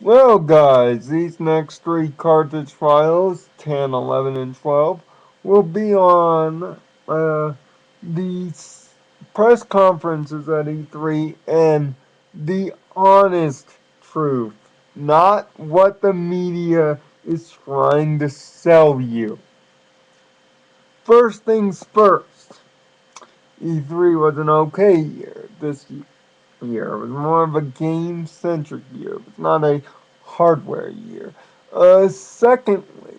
Well, guys, these next three Carthage Files, 10, 11, and 12, will be on the press conferences at E3 and the honest truth, not what the media is trying to sell you. First things first, E3 was an okay year this year. It was more of a game-centric year. It was not a hardware year. Secondly,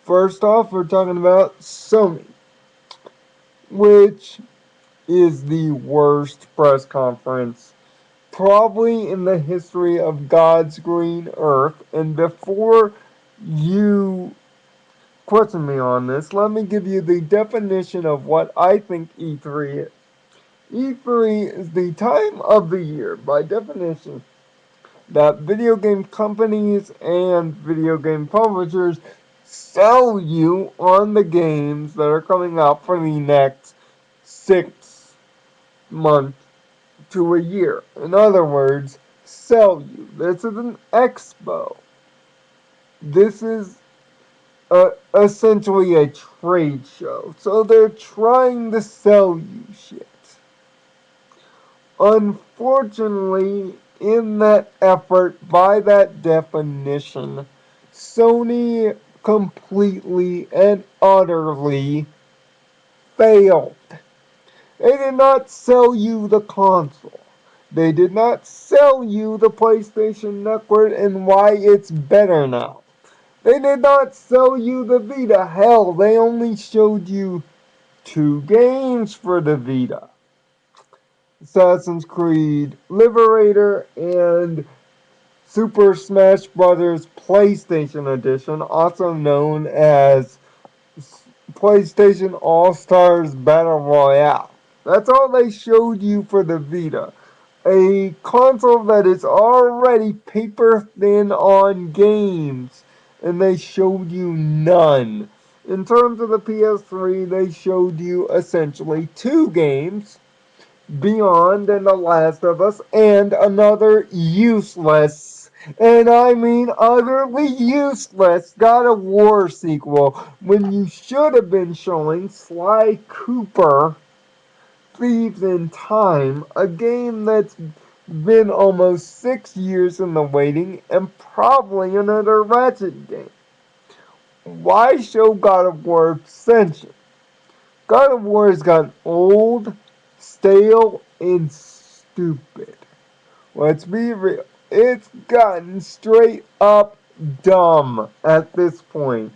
first off, we're talking about Sony, which is the worst press conference probably in the history of God's green earth. And before you question me on this, let me give you the definition of what I think E3 is. E3 is the time of the year, by definition, that video game companies and video game publishers sell you on the games that are coming out for the next 6 months to a year. In other words, sell you. This is an expo. This is essentially a trade show. So they're trying to sell you shit. Unfortunately, in that effort, by that definition, Sony completely and utterly failed. They did not sell you the console. They did not sell you the PlayStation Network and why it's better now. They did not sell you the Vita. Hell, they only showed you 2 games for the Vita. Assassin's Creed Liberator and Super Smash Bros. PlayStation Edition, also known as PlayStation All-Stars Battle Royale. That's all they showed you for the Vita. A console that is already paper thin on games, and they showed you none. In terms of the PS3, they showed you essentially 2 games, Beyond and The Last of Us, and another useless, and I mean utterly useless, God of War sequel, when you should have been showing Sly Cooper Thieves in Time, a game that's been almost 6 years in the waiting, and probably another Ratchet game. Why show God of War Ascension? God of War has gotten old, stale, and stupid. Let's be real. It's gotten straight up dumb at this point.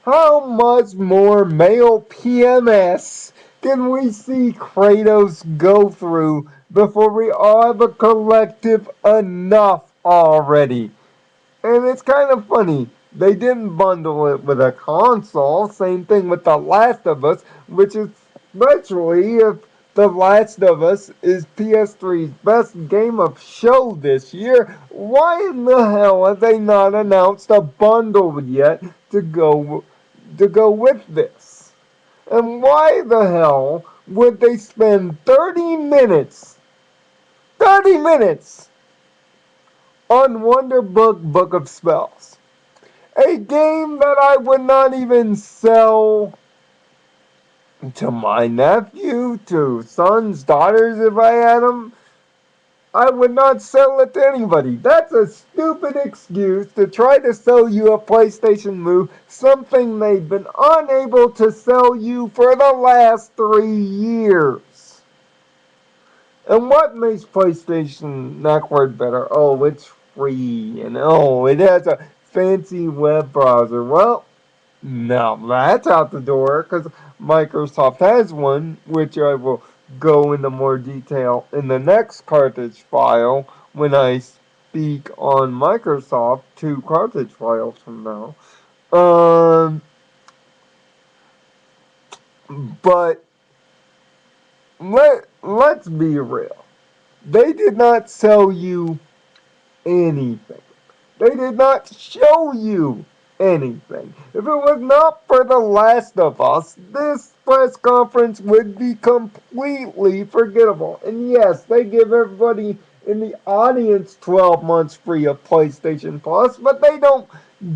How much more male PMS can we see Kratos go through before we all have a collective enough already? And it's kind of funny. They didn't bundle it with a console. Same thing with The Last of Us, which is literally, if The Last of Us is PS3's best game of show this year, why in the hell have they not announced a bundle yet to go with this? And why the hell would they spend 30 minutes on Wonder Book of Spells? A game that I would not even sell to my nephew, to sons, daughters if I had them. I would not sell it to anybody. That's a stupid excuse to try to sell you a PlayStation Move, something they've been unable to sell you for the last 3 years. And what makes PlayStation Network better? Oh, it's free, and oh, it has a fancy web browser. Well, no, that's out the door, because Microsoft has one, which I will go into more detail in the next Carthage file when I speak on Microsoft 2 Carthage files from now. But let's be real. They did not sell you anything. They did not show you anything. If it was not for The Last of Us, this press conference would be completely forgettable. And yes, they give everybody in the audience 12 months free of PlayStation Plus, but they don't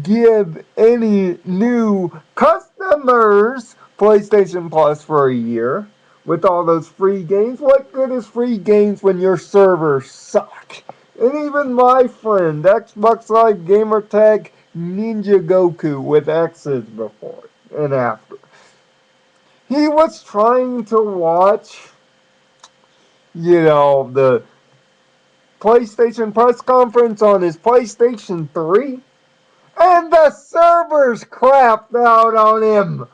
give any new customers PlayStation Plus for a year with all those free games. What good is free games when your servers suck? And even my friend, Xbox Live Gamertag Ninja Goku with X's before and after, he was trying to watch, the PlayStation press conference on his PlayStation 3, and the servers crapped out on him,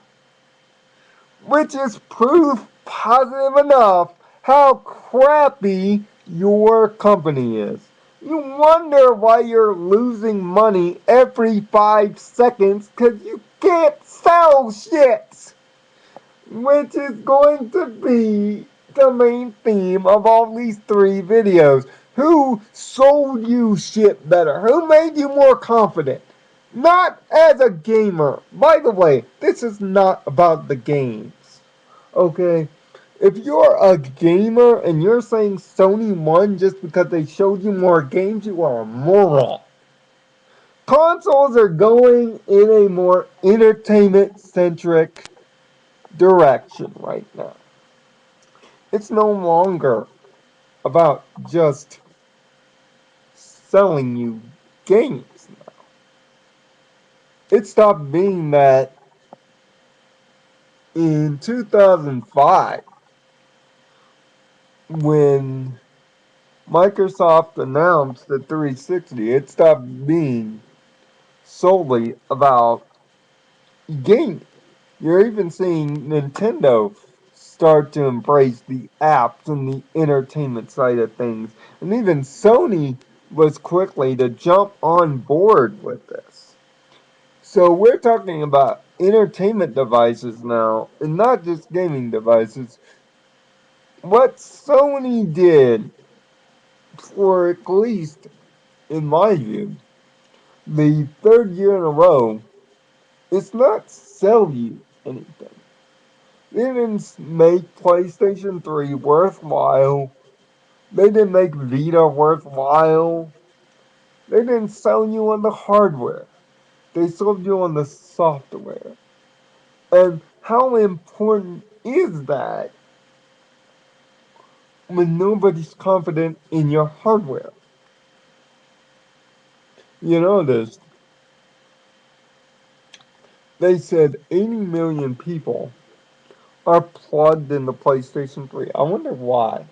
which is proof positive enough how crappy your company is. You wonder why you're losing money every 5 seconds because you can't sell shit, which is going to be the main theme of all these 3 videos. Who sold you shit better? Who made you more confident? Not as a gamer. By the way, this is not about the games. Okay? If you're a gamer and you're saying Sony won just because they showed you more games, you are a moron. Consoles are going in a more entertainment-centric direction right now. It's no longer about just selling you games now. It stopped being that in 2005 when Microsoft announced the 360. It stopped being solely about gaming. You're even seeing Nintendo start to embrace the apps and the entertainment side of things. And even Sony was quickly to jump on board with this. So we're talking about entertainment devices now, and not just gaming devices. What Sony did, for at least in my view, the 3rd year in a row, is not sell you anything. They didn't make PlayStation 3 worthwhile. They didn't make Vita worthwhile. They didn't sell you on the hardware. They sold you on the software. And how important is that when nobody's confident in your hardware? You notice they said 80 million people are plugged into PlayStation 3. I wonder why.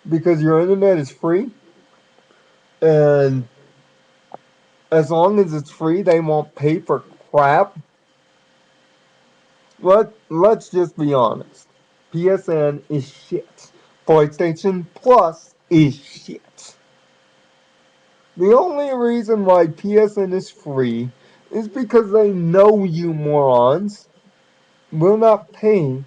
Because your internet is free, and as long as it's free, they won't pay for crap. Let's just be honest. PSN is shit. PlayStation Plus is shit. The only reason why PSN is free is because they know you morons will not pay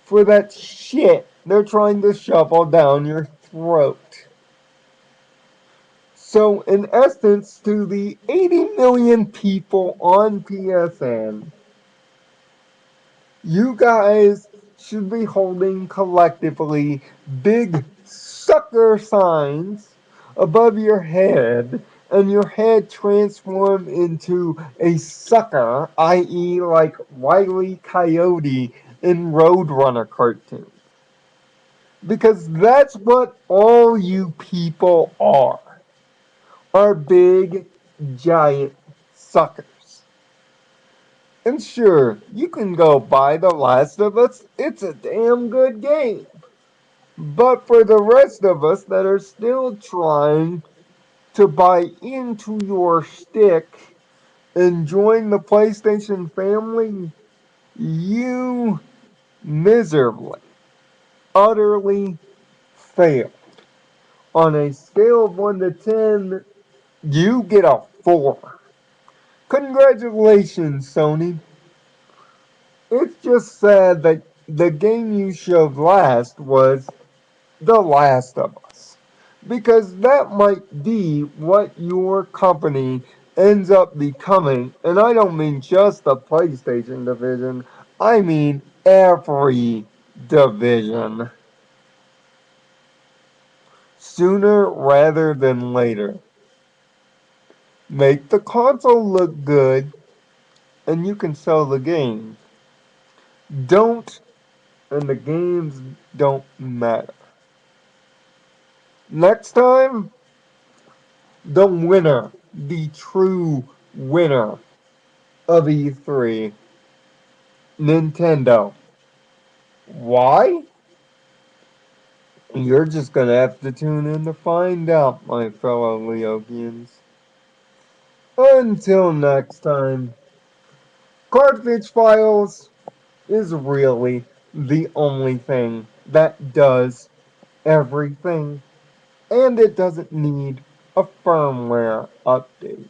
for that shit they're trying to shovel down your throat. So, in essence, to the 80 million people on PSN, you guys should be holding collectively big sucker signs above your head, and your head transform into a sucker, i.e., like Wile E. Coyote in Roadrunner cartoon. Because that's what all you people are big, giant suckers. And sure, you can go buy The Last of Us. It's a damn good game. But for the rest of us that are still trying to buy into your shtick and join the PlayStation family, you miserably, utterly fail. On a scale of 1 to 10, you get a 4. Congratulations, Sony. It's just sad that the game you showed last was The Last of Us. Because that might be what your company ends up becoming. And I don't mean just the PlayStation division, I mean every division. sooner rather than later. Make the console look good, and you can sell the games. Don't, and the games don't matter. Next time, the winner, the true winner of E3, Nintendo. Why? You're just gonna have to tune in to find out, my fellow Leogians. Until next time, Carthege Files is really the only thing that does everything, and it doesn't need a firmware update.